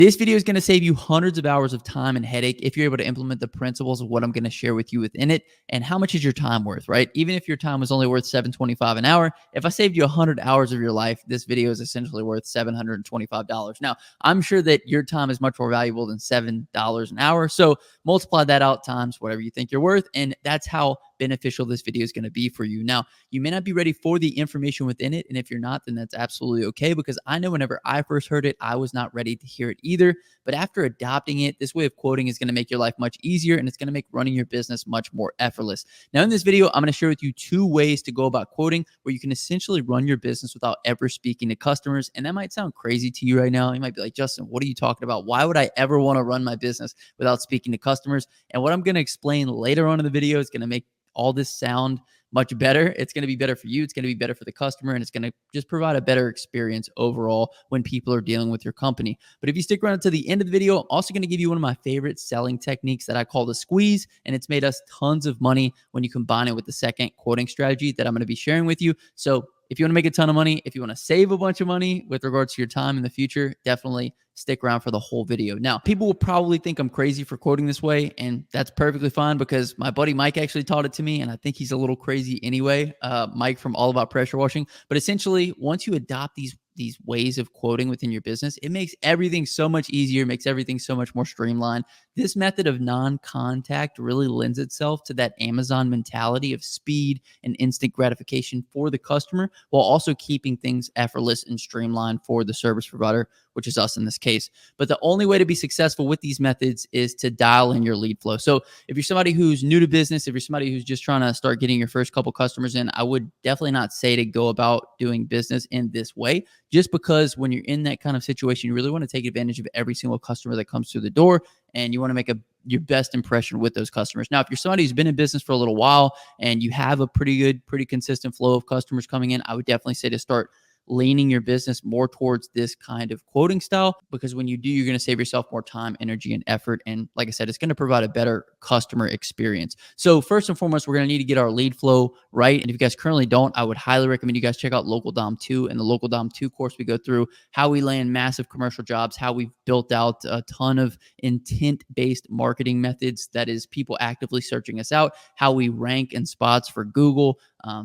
This video is going to save you hundreds of hours of time and headache if you're able to implement the principles of what I'm going to share with you within it. And how much is your time worth, right? Even if your time was only worth $7.25 an hour, if I saved you 100 hours of your life, this video is essentially worth $725. Now, I'm sure that your time is much more valuable than $7 an hour. So multiply that out times whatever you think you're worth. And that's how beneficial this video is going to be for you. Now, you may not be ready for the information within it. And if you're not, then that's absolutely okay, because I know whenever I first heard it, I was not ready to hear it either. But after adopting it, this way of quoting is going to make your life much easier, and it's going to make running your business much more effortless. Now, in this video, I'm going to share with you 2 ways to go about quoting where you can essentially run your business without ever speaking to customers. And that might sound crazy to you right now. You might be like, Justin, what are you talking about? Why would I ever want to run my business without speaking to customers? And what I'm going to explain later on in the video is going to make all this sound much better. It's going to be better for you. It's going to be better for the customer, and it's going to just provide a better experience overall when people are dealing with your company. But if you stick around to the end of the video, I'm also going to give you one of my favorite selling techniques that I call the squeeze, and it's made us tons of money when you combine it with the second quoting strategy that I'm going to be sharing with you. So if you want to make a ton of money, if you want to save a bunch of money with regards to your time in the future, definitely stick around for the whole video. Now, people will probably think I'm crazy for quoting this way, and that's perfectly fine because my buddy Mike actually taught it to me, and I think he's a little crazy anyway, Mike from All About Pressure Washing. But essentially, once you adopt these ways of quoting within your business, it makes everything so much easier, makes everything so much more streamlined. This method of non-contact really lends itself to that Amazon mentality of speed and instant gratification for the customer, while also keeping things effortless and streamlined for the service provider, which is us in this case. But the only way to be successful with these methods is to dial in your lead flow. So if you're somebody who's new to business, if you're somebody who's just trying to start getting your first couple customers in, I would definitely not say to go about doing business in this way, just because when you're in that kind of situation, you really want to take advantage of every single customer that comes through the door, and you want to make your best impression with those customers. Now, if you're somebody who's been in business for a little while and you have a pretty consistent flow of customers coming in, I would definitely say to start leaning your business more towards this kind of quoting style, because when you do, you're going to save yourself more time, energy, and effort. And like I said, it's going to provide a better customer experience. So first and foremost, we're going to need to get our lead flow right. And if you guys currently don't, I would highly recommend you guys check out Local Dom 2. In the Local Dom 2 course, we go through how we land massive commercial jobs, how we've built out a ton of intent-based marketing methods, that is people actively searching us out, how we rank in spots for Google,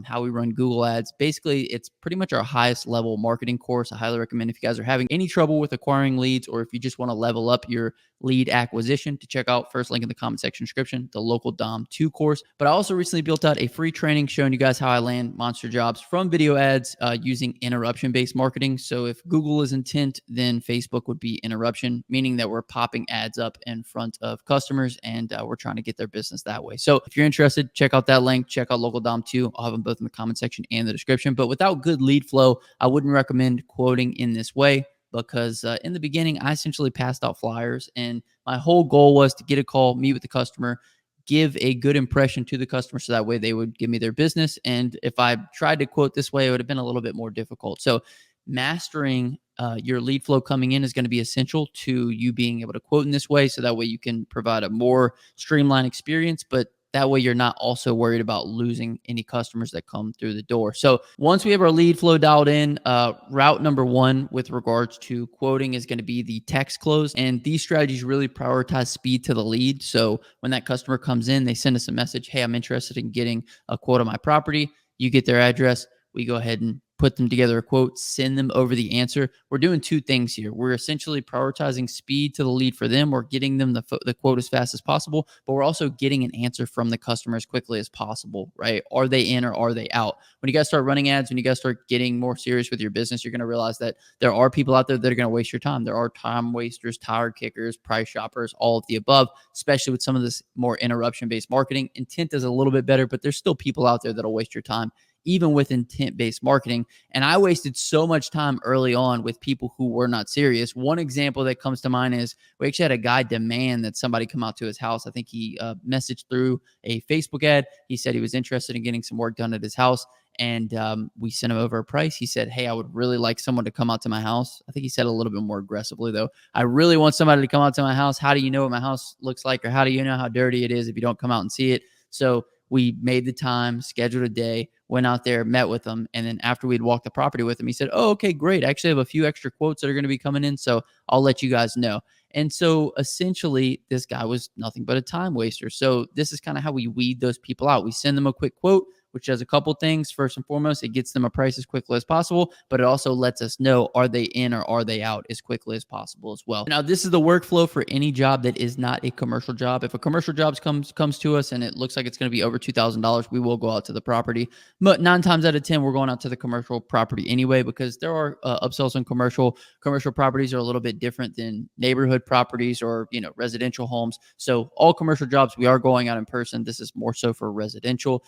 how we run Google ads. Basically, it's pretty much our highest level marketing course. I highly recommend, if you guys are having any trouble with acquiring leads, or if you just want to level up your lead acquisition, to check out, first link in the comment section description, the Local Dom 2 course. But I also recently built out a free training showing you guys how I land monster jobs from video ads using interruption-based marketing. So if Google is intent, then Facebook would be interruption, meaning that we're popping ads up in front of customers, and we're trying to get their business that way. So if you're interested, check out that link, check out Local Dom 2. I'll have them both in the comment section and the description. But without good lead flow, I wouldn't recommend quoting in this way, because in the beginning, I essentially passed out flyers, and my whole goal was to get a call, meet with the customer, give a good impression to the customer, so that way they would give me their business. And if I tried to quote this way, it would have been a little bit more difficult. So mastering your lead flow coming in is going to be essential to you being able to quote in this way, so that way you can provide a more streamlined experience, but that way you're not also worried about losing any customers that come through the door. So once we have our lead flow dialed in, route number 1 with regards to quoting is going to be the text close. And these strategies really prioritize speed to the lead. So when that customer comes in, they send us a message, hey, I'm interested in getting a quote on my property. You get their address. We go ahead and put them together a quote, send them over the answer. We're doing 2 things here. We're essentially prioritizing speed to the lead for them. We're getting them the quote as fast as possible, but we're also getting an answer from the customer as quickly as possible, right? Are they in or are they out? When you guys start running ads, when you guys start getting more serious with your business, you're going to realize that there are people out there that are going to waste your time. There are time wasters, tire kickers, price shoppers, all of the above, especially with some of this more interruption-based marketing. Intent is a little bit better, but there's still people out there that'll waste your time, even with intent-based marketing. And I wasted so much time early on with people who were not serious. One example that comes to mind is we actually had a guy demand that somebody come out to his house. I think he messaged through a Facebook ad. He said he was interested in getting some work done at his house. And we sent him over a price. He said, hey, I would really like someone to come out to my house. I think he said a little bit more aggressively, though. I really want somebody to come out to my house. How do you know what my house looks like? Or how do you know how dirty it is if you don't come out and see it? So we made the time, scheduled a day, went out there, met with him. And then after we'd walked the property with him, he said, "Oh, okay, great. I actually have a few extra quotes that are going to be coming in. So I'll let you guys know." And so essentially, this guy was nothing but a time waster. So this is kind of how we weed those people out. We send them a quick quote, which does a couple things. First and foremost, it gets them a price as quickly as possible, but it also lets us know, are they in or are they out as quickly as possible as well. Now, this is the workflow for any job that is not a commercial job. If a commercial job comes to us and it looks like it's going to be over $2,000, we will go out to the property. But 9 times out of 10, we're going out to the commercial property anyway, because there are upsells on commercial. Commercial properties are a little bit different than neighborhood properties or, residential homes. So all commercial jobs, we are going out in person. This is more so for residential.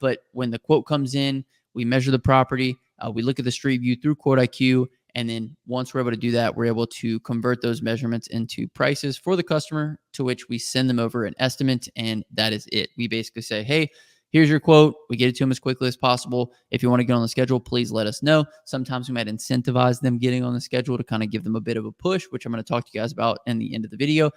But when the quote comes in, we measure the property, we look at the street view through Quote IQ, and then once we're able to do that, we're able to convert those measurements into prices for the customer, to which we send them over an estimate, and that is it. We basically say, "Hey, here's your quote." We get it to them as quickly as possible. If you want to get on the schedule, please let us know. Sometimes we might incentivize them getting on the schedule to kind of give them a bit of a push, which I'm going to talk to you guys about in the end of the video.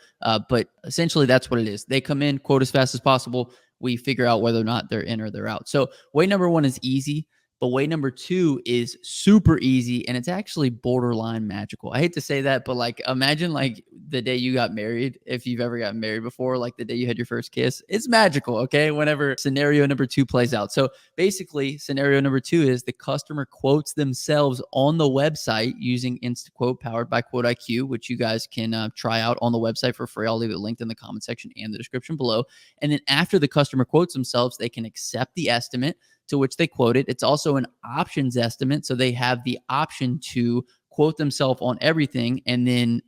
But essentially, that's what it is. They come in, quote as fast as possible. We figure out whether or not they're in or they're out. So way number one is easy. But way number two is super easy, and it's actually borderline magical. I hate to say that, but like imagine like the day you got married, if you've ever gotten married before, like the day you had your first kiss. It's magical, okay? Whenever scenario number two plays out. So basically, scenario number two is the customer quotes themselves on the website using InstaQuote powered by Quote IQ, which you guys can try out on the website for free. I'll leave it linked in the comment section and the description below. And then after the customer quotes themselves, they can accept the estimate to which they quote it. It's also an options estimate, so they have the option to quote themselves on everything and then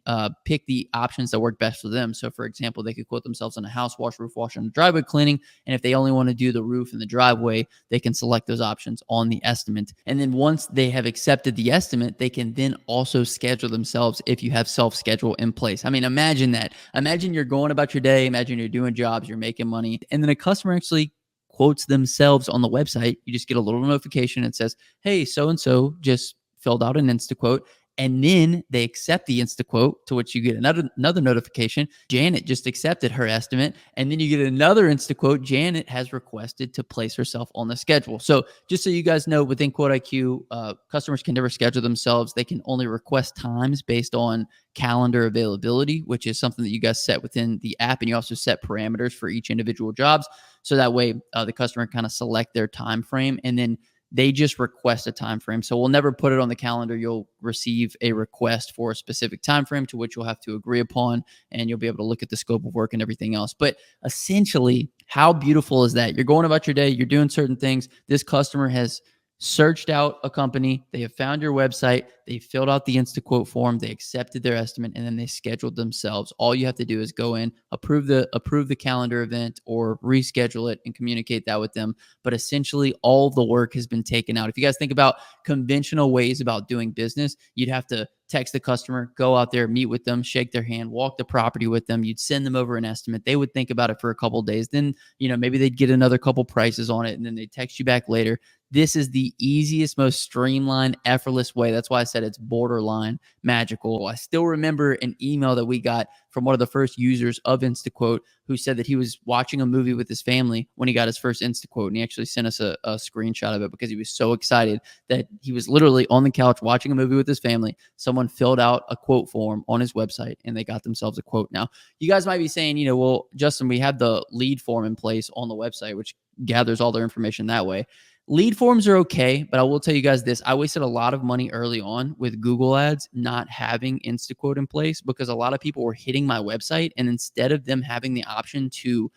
pick the options that work best for them. So for example, they could quote themselves on a house wash, roof wash, and a driveway cleaning. And if they only want to do the roof and the driveway, they can select those options on the estimate. And then once they have accepted the estimate, they can then also schedule themselves if you have self-schedule in place. I mean, imagine that. Imagine you're going about your day. Imagine you're doing jobs, you're making money, and then a customer actually quotes themselves on the website. You just get a little notification that says, "Hey, so-and-so just filled out an InstaQuote." And then they accept the InstaQuote, to which you get another notification. Janet just accepted her estimate. And then you get another InstaQuote. Janet has requested to place herself on the schedule. So just so you guys know, within Quote IQ, customers can never schedule themselves. They can only request times based on calendar availability, which is something that you guys set within the app. And you also set parameters for each individual jobs. So that way the customer kind of select their time frame, and then they just request a time frame. So we'll never put it on the calendar. You'll receive a request for a specific time frame to which you'll have to agree upon, and you'll be able to look at the scope of work and everything else. But essentially, how beautiful is that? You're going about your day, you're doing certain things. This customer has searched out a company, they have found your website, they filled out the InstaQuote form, they accepted their estimate, and then they scheduled themselves. All you have to do is go in, approve the calendar event, or reschedule it and communicate that with them. But essentially, all the work has been taken out. If you guys think about conventional ways about doing business, you'd have to text the customer, go out there, meet with them, shake their hand, walk the property with them. You'd send them over an estimate. They would think about it for a couple of days. Then, maybe they'd get another couple prices on it, and then they text you back later. This is the easiest, most streamlined, effortless way. That's why I said it's borderline magical. I still remember an email that we got from one of the first users of InstaQuote, who said that he was watching a movie with his family when he got his first InstaQuote. And he actually sent us a screenshot of it because he was so excited that he was literally on the couch watching a movie with his family. Someone filled out a quote form on his website and they got themselves a quote. Now, you guys might be saying, well, Justin, we have the lead form in place on the website, which gathers all their information that way. Lead forms are okay, but I will tell you guys this. I wasted a lot of money early on with Google Ads not having InstaQuote in place, because a lot of people were hitting my website, and instead of them having the option to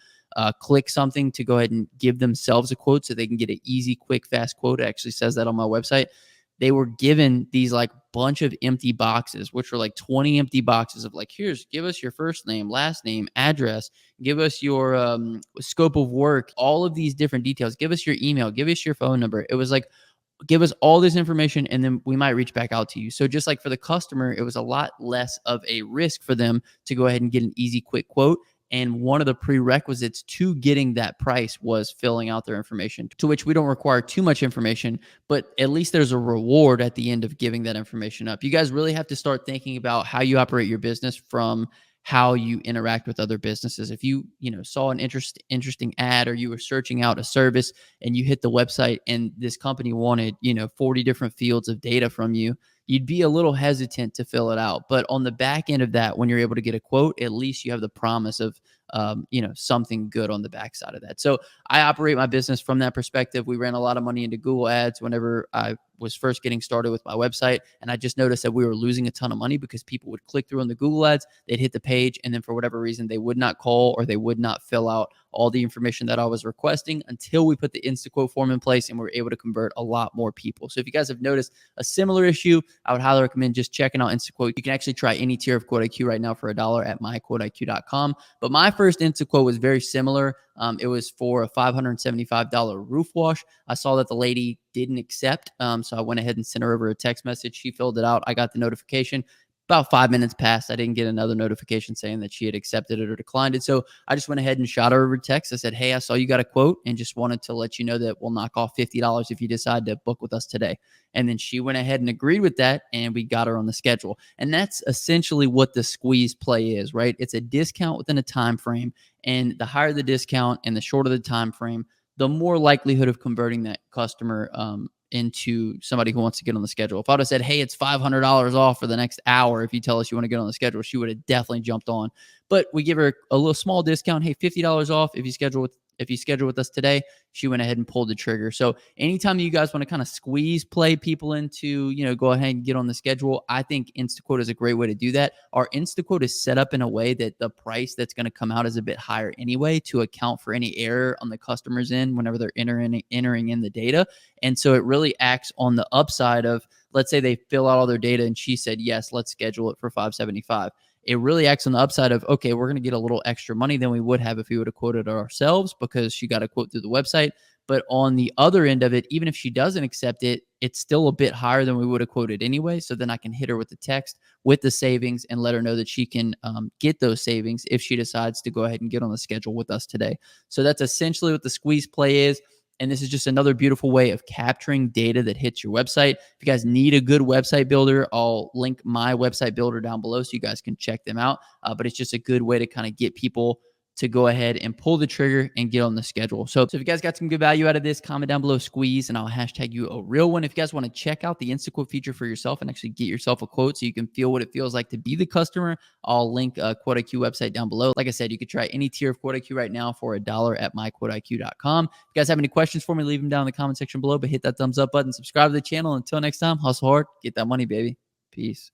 click something to go ahead and give themselves a quote so they can get an easy, quick, fast quote, it actually says that on my website, they were given these like bunch of empty boxes, which were like 20 empty boxes of like, give us your first name, last name, address, give us your scope of work, all of these different details, give us your email, give us your phone number. It was like, give us all this information and then we might reach back out to you. So just like for the customer, it was a lot less of a risk for them to go ahead and get an easy, quick quote. And one of the prerequisites to getting that price was filling out their information, to which we don't require too much information, but at least there's a reward at the end of giving that information up. You guys really have to start thinking about how you operate your business from how you interact with other businesses. If you saw an interesting ad, or you were searching out a service and you hit the website and this company wanted 40 different fields of data from you, you'd be a little hesitant to fill it out. But on the back end of that, when you're able to get a quote, at least you have the promise of something good on the backside of that. So I operate my business from that perspective. We ran a lot of money into Google Ads whenever I was first getting started with my website. And I just noticed that we were losing a ton of money because people would click through on the Google Ads, they'd hit the page, and then for whatever reason, they would not call or they would not fill out all the information that I was requesting until we put the InstaQuote form in place and we were able to convert a lot more people. So if you guys have noticed a similar issue, I would highly recommend just checking out InstaQuote. You can actually try any tier of Quote IQ right now for $1 at myquoteiq.com. But my first InstaQuote was very similar. It was for a $575 roof wash. I saw that the lady didn't accept. So I went ahead and sent her over a text message. She filled it out. I got the notification. About 5 minutes passed. I didn't get another notification saying that she had accepted it or declined it. So I just went ahead and shot her over text. I said, hey, I saw you got a quote and just wanted to let you know that we'll knock off $50 if you decide to book with us today. And then she went ahead and agreed with that, and we got her on the schedule. And that's essentially what the squeeze play is, right? It's a discount within a time frame. And the higher the discount and the shorter the time frame, the more likelihood of converting that customer into somebody who wants to get on the schedule. If I would have said, hey, it's $500 off for the next hour if you tell us you want to get on the schedule, she would have definitely jumped on. But we give her a little small discount. Hey, $50 off if you schedule with us today. She went ahead and pulled the trigger. So anytime you guys want to kind of squeeze play people into, go ahead and get on the schedule, I think InstaQuote is a great way to do that. Our InstaQuote is set up in a way that the price that's going to come out is a bit higher anyway, to account for any error on the customer's end whenever they're entering in the data. And so it really acts on the upside of, let's say they fill out all their data and she said, yes, let's schedule it for $575. It really acts on the upside of, okay, we're going to get a little extra money than we would have if we would have quoted it ourselves because she got a quote through the website. But on the other end of it, even if she doesn't accept it, it's still a bit higher than we would have quoted anyway. So then I can hit her with the text with the savings and let her know that she can get those savings if she decides to go ahead and get on the schedule with us today. So that's essentially what the squeeze play is. And this is just another beautiful way of capturing data that hits your website. If you guys need a good website builder, I'll link my website builder down below so you guys can check them out. But it's just a good way to kind of get people to go ahead and pull the trigger and get on the schedule. So if you guys got some good value out of this, comment down below squeeze and I'll hashtag you a real one. If you guys want to check out the InstaQuote feature for yourself and actually get yourself a quote so you can feel what it feels like to be the customer, I'll link a Quote IQ website down below. Like I said, you could try any tier of Quote IQ right now for $1 at myquoteiq.com. If you guys have any questions for me, leave them down in the comment section below, but hit that thumbs up button, subscribe to the channel. Until next time, hustle hard, get that money, baby. Peace.